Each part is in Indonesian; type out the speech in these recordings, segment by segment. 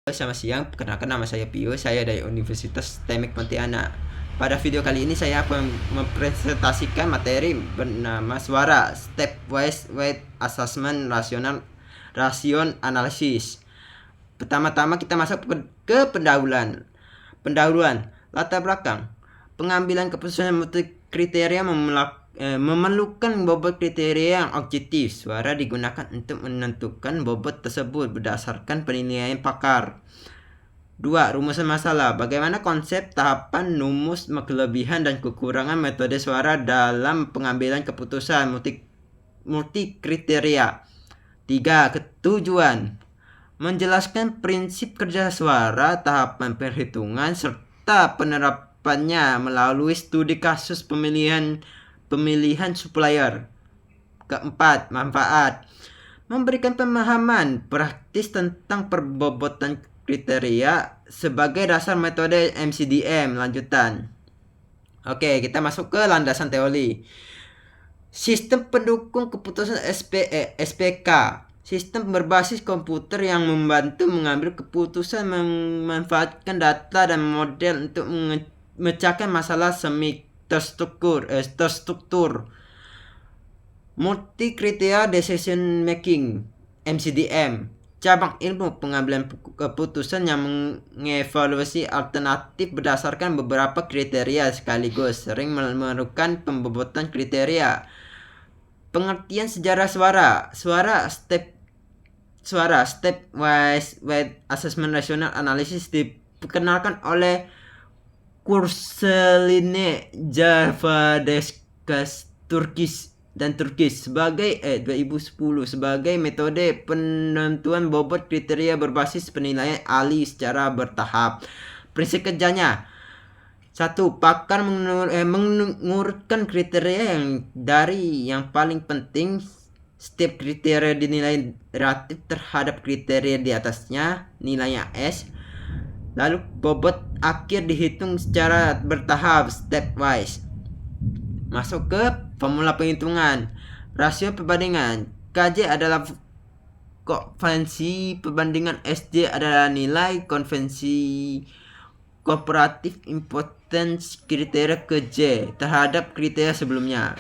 Selamat siang, perkenalkan nama saya Pio, saya dari Universitas Teknik Pontianak. Pada video kali ini saya akan mempresentasikan materi bernama suara Stepwise Weight Assessment Ration Analysis. Pertama-tama kita masuk ke pendahuluan. Latar belakang. Pengambilan keputusan multi kriteria memerlukan bobot kriteria yang objektif. Suara digunakan untuk menentukan bobot tersebut berdasarkan penilaian pakar. 2. Rumusan masalah. Bagaimana konsep, tahapan, rumus, kelebihan dan kekurangan metode suara dalam pengambilan keputusan multi kriteria. 3. Ketujuan. Menjelaskan prinsip kerja suara, tahapan perhitungan, serta penerapannya melalui studi kasus pemilihan supplier. 4. Manfaat. Memberikan pemahaman praktis tentang perbobotan kriteria sebagai dasar metode MCDM lanjutan. Oke, kita masuk ke landasan teori. Sistem pendukung keputusan SPK. Sistem berbasis komputer yang membantu mengambil keputusan memanfaatkan data dan model untuk memecahkan masalah semi terstruktur. Multi Criteria Decision Making MCDM, cabang ilmu pengambilan keputusan yang mengevaluasi alternatif berdasarkan beberapa kriteria sekaligus, sering memerlukan pembobotan kriteria. Pengertian sejarah suara Stepwise Weight Assessment Rational Analysis diperkenalkan oleh Kurseline Javadeskas Turkish sebagai 2010 sebagai metode penentuan bobot kriteria berbasis penilaian ahli secara bertahap. Prinsip kerjanya: 1. Pakar mengurutkan kriteria dari yang paling penting. Setiap kriteria dinilai relatif terhadap kriteria di atasnya, nilainya S. Lalu bobot akhir dihitung secara bertahap, stepwise. Masuk ke formula penghitungan. Rasio perbandingan. KJ adalah koefisien perbandingan, SJ adalah nilai konvensi komparatif importance kriteria ke J terhadap kriteria sebelumnya.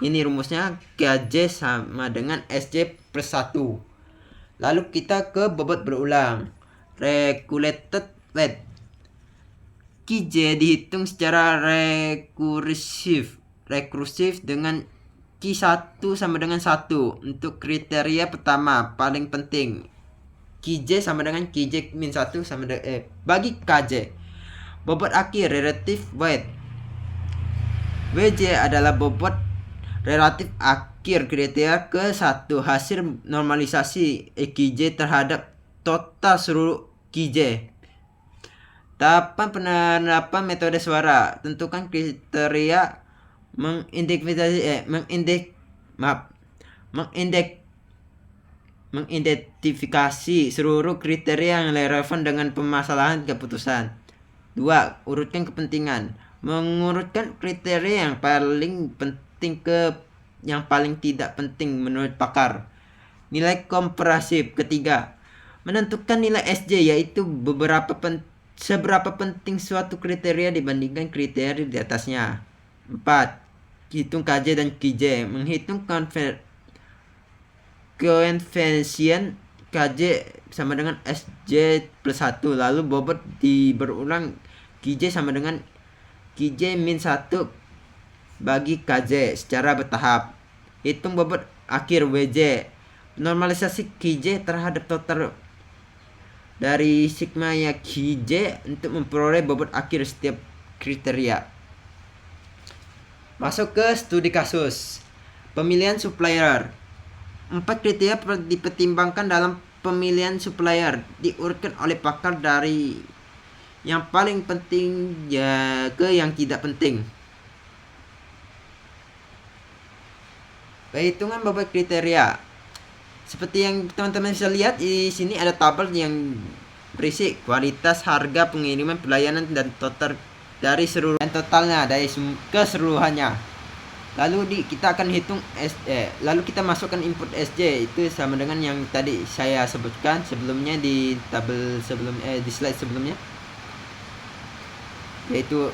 Ini rumusnya, KJ sama dengan SJ plus 1. Lalu kita ke bobot berulang. Regulated weight. KJ dihitung secara rekursif dengan Q1 sama dengan 1 untuk kriteria pertama paling penting. KJ sama dengan KJ min 1 sama dengan bagi KJ. Bobot akhir relative weight. WJ adalah bobot relatif akhir kriteria ke 1 hasil normalisasi KJ terhadap total seluruh KJ. Tahapan penerapan metode suara. Tentukan kriteria mengidentifikasi seluruh kriteria yang relevan dengan permasalahan keputusan. 2. Urutkan kepentingan. Mengurutkan kriteria yang paling penting ke yang paling tidak penting menurut pakar. Nilai komparasif. Ketiga, menentukan nilai SJ, yaitu seberapa penting suatu kriteria dibandingkan kriteria di atasnya. 4. Hitung KJ dan KJ. Menghitung koefisien KJ sama dengan SJ plus 1. Lalu bobot berulang KJ sama dengan KJ min 1 bagi KJ secara bertahap. Hitung bobot akhir WJ. Normalisasi KJ terhadap total dari sigma ya KJ untuk memperoleh bobot akhir setiap kriteria. Masuk ke studi kasus. Pemilihan supplier. 4 kriteria dipertimbangkan dalam pemilihan supplier, diurutkan oleh pakar dari yang paling penting ke yang tidak penting. Perhitungan bobot kriteria. Seperti yang teman-teman bisa lihat di sini ada tabel yang berisi kualitas, harga, pengiriman, pelayanan dan total dari seluruh dan totalnya dari keseluruhannya. Lalu kita akan hitung lalu kita masukkan input SJ, itu sama dengan yang tadi saya sebutkan sebelumnya di tabel di slide sebelumnya, yaitu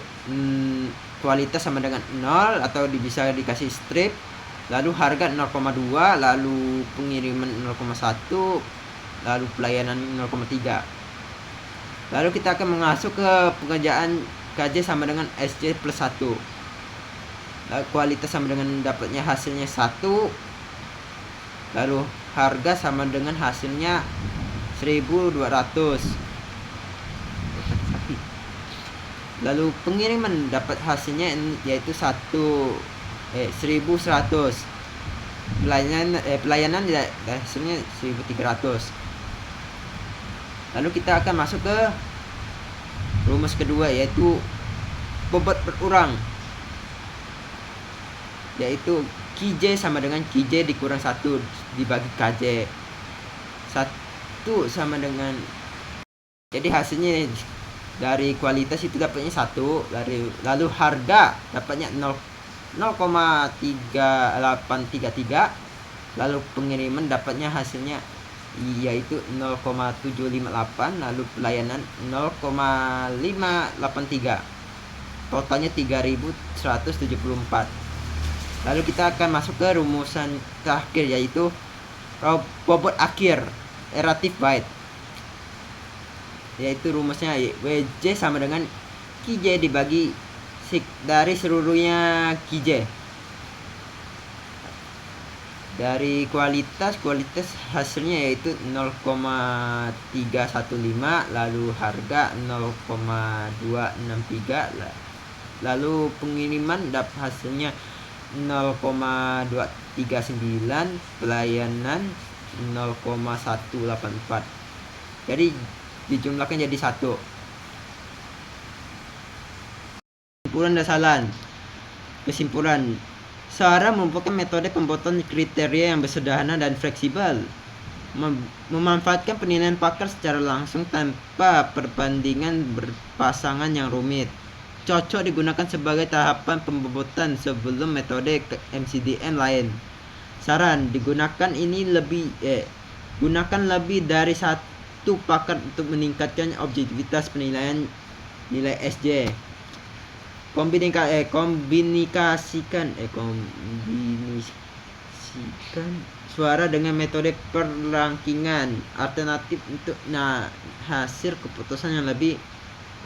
kualitas sama dengan 0 atau bisa dikasih strip, lalu harga 0,2, lalu pengiriman 0,1, lalu pelayanan 0,3. Lalu kita akan masuk ke pengerjaan KJ sama dengan SJ plus 1. Lalu kualitas sama dengan dapatnya hasilnya 1, lalu harga sama dengan hasilnya 1200. Lalu pengiriman dapat hasilnya yaitu 1100. Pelayanan hasilnya 1300. Lalu kita akan masuk ke rumus kedua, yaitu bobot berkurang, yaitu KJ sama dengan KJ dikurang 1 dibagi KJ. 1 sama dengan, jadi hasilnya dari kualitas itu dapatnya 1, lalu harga dapatnya 0,3833, lalu pengiriman dapatnya hasilnya yaitu 0,758, lalu pelayanan 0,583, totalnya 3174. Lalu kita akan masuk ke rumusan terakhir, yaitu bobot akhir relative weight, yaitu rumusnya WJ sama dengan KJ dibagi dari seluruhnya KJ. Dari kualitas hasilnya yaitu 0,315, lalu harga 0,263, lalu pengiriman dapat hasilnya 0,239, pelayanan 0,184. Jadi dijumlahkan jadi 1. Kesimpulan, Sarah merupakan metode pembuatan kriteria yang bersederhana dan fleksibel, memanfaatkan penilaian pakar secara langsung tanpa perbandingan berpasangan yang rumit. Cocok digunakan sebagai tahapan pembobotan sebelum metode MCDM lain. Saran, gunakan lebih dari satu pakar untuk meningkatkan objektivitas penilaian nilai SJ. Kombinasikan suara dengan metode perrankingan alternatif untuk hasil keputusan yang lebih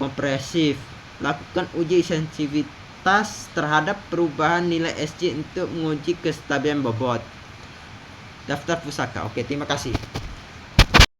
kompresif. Lakukan uji sensitivitas terhadap perubahan nilai SJ untuk menguji kestabilan bobot. Daftar pusaka. Oke, terima kasih.